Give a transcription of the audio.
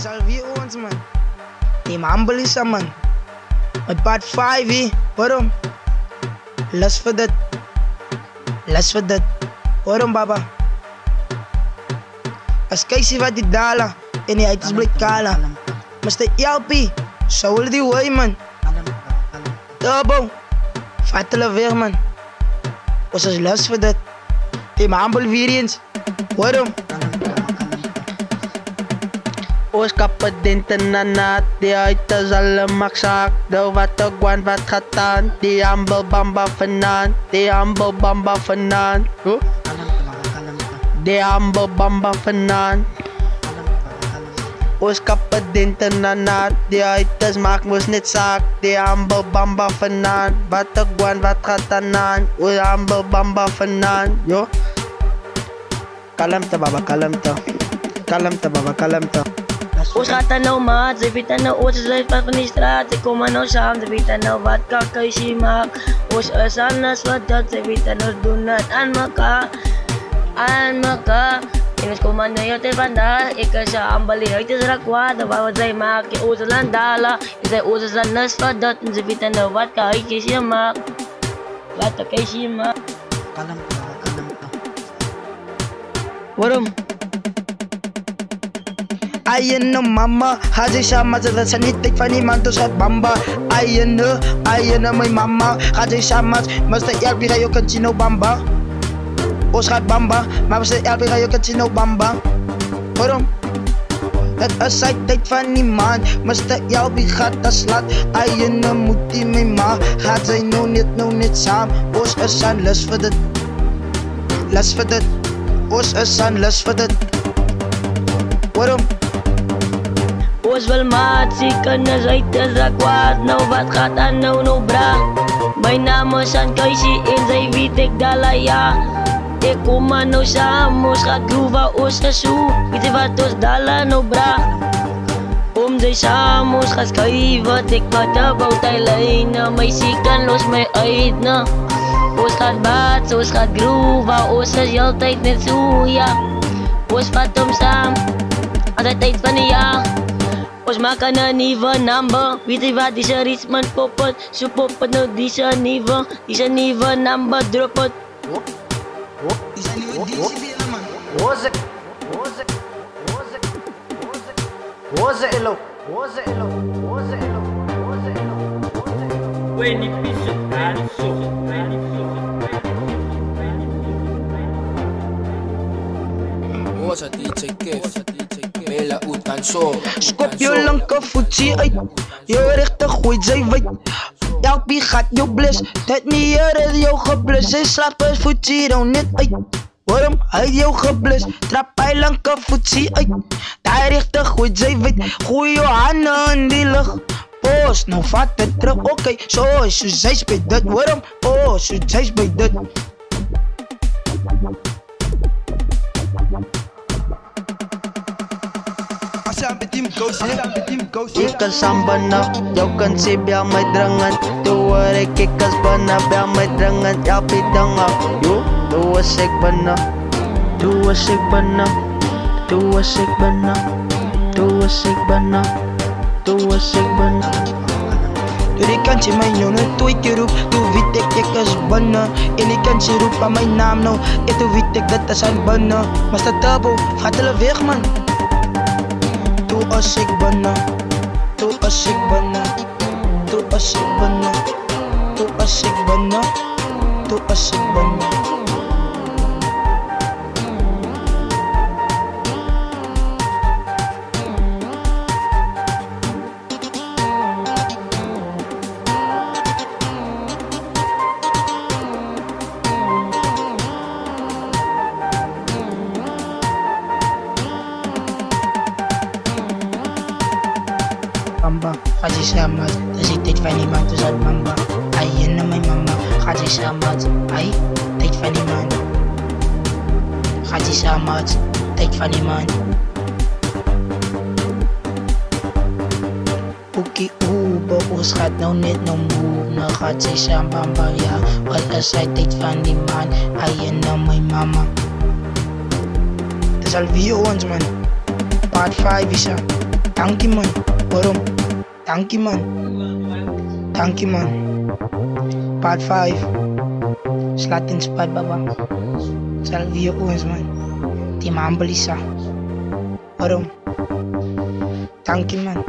is alweer ons man. Team Humble is er man. Met part 5 waarom? Lust voor dit. Lust voor dit. Waarom baba? As Casey wat die dala en die uit is blik kala. Mr. Yelpie, zo wil die way man. Turbo, vat hulle weer man. Ons is lust voor dit. Team Humble weer eens. Waarom? Ons kapedenten na naat, die uit is alle maksak. De wat de guan wat gaat aan, die Humble bamba vanaan, die Humble bamba vanaan. Die Humble bamba vanaan. Ons kapedenten na naat, die uit is maak moes net saak. Die Humble bamba vanaan, wat de guan wat gaat aan, ons Humble bamba vanaan. Yo. Kalmte baba, kalmte. Kalmte baba, kalmte. Ons gaat dan nou maat, ze weten nou ons is uit van die straat. Ze komen nou samen, ze weten nou wat kakkeisje maakt. Ons is anders wat dat, ze weten ons doen het aan elkaar. Aan elkaar. En ons komen nou uit vandaag. Ik is Humble, het is rakwaad. Wat zij maken, ons is landala. En zij ons is anders wat dat, en ze weten nou wat kakkeisje maakt. Wat kakkeisje maakt. Waarom? Ayun no mama, haji sama sa sanitik fa ni manto sa bamba. Ayun no my mama, haji sama masta elbi kayo kansino bamba. Os gaat bamba, maar masta elbi kayo kansino bamba. Waarom? Het is tijd van niemand, masta elbi gaat as laat. Ayun no muti my ma, gaat zij no net saam. Os is aan lust voor dit, lust voor dit. Os is aan lust voor dit. Waarom? Ons wil maat, zieken is uit is rakwaad. Nou wat gaat aan nou bra. Mijn naam is aan Casey en zij weet ik dalaya. Ik kom maar nou samen, ons gaat groeven, ons is zo. Weet je wat ons dala nou bra. Om zij samen, ons gaat schrijven. Ik wat about hij lijnen. Mijn zieken los mij uit na. Ons gaat baat, ons gaat groeven. Ons is altijd net zo, ja. Ons vat hem samen, altijd tijd van een jaar. Ons maken een nieuwe nummer. Weet je wat, deze ritme poppen. Zo poppen nou deze nieuwe nummer droppen. Die zijn nieuwe DC man. Woze elo. Weni piso tanso. Woza DJ Kev. Mela utanso. Skop jou lanke voetsie uit. Jou rechte gooit zij wijd. Elpie gaat jou bless. Dat niet hier is jou gebless. Zij slaapt als voetsie nou net uit. Waarom? Hij jou gebless. Trap hij lanke voetsie uit. Daar rechte gooit zij wijd. Gooi jou handen in die lucht. Post, nou vat het terug. Oké, zo zij is bij dit. Waarom? Oh, zo zij is bij dit. Ik kan samba na, jou kan si bia may drangan. Tuwari kikas ba na bia may drangan. Yapi danga, yo, tuwa sik ba na. Tuwa sik ba na. Tuwa sik ba na. Tuwa sik ba na. Tuwa sik ba na. Door die kantje mijn jongen, toe ik je roep, toen weet ik is bannen. En die kantje roep aan mijn naam nou, en toen weet ik dat is aan bannen. Maar staat tabo, gaat hulle weg man. Toe als ik bannen, toe als ik bannen, toe als ik bannen, toe als ik bannen, toe als ik bannen. Bamba, gaat je samen, er zit tijd van niemand, dus uit bamba. Ayun na mijn mama, gaat je samen, ay, tijd van niemand. Gaat je samen, tijd van niemand. Oekie oebe, ons gaat nou net nou moe, nou gaat ze samen bamba, ja. Wat is hij tijd van niemand, ayun na mijn mama. Het is alweer ons man, part 5 is er. Dankie man, waarom? Dankie man. Dankie man. Part 5. Slaat in spot baba. Salve ons man. Team Ambalisa. Waarom? Dankie man.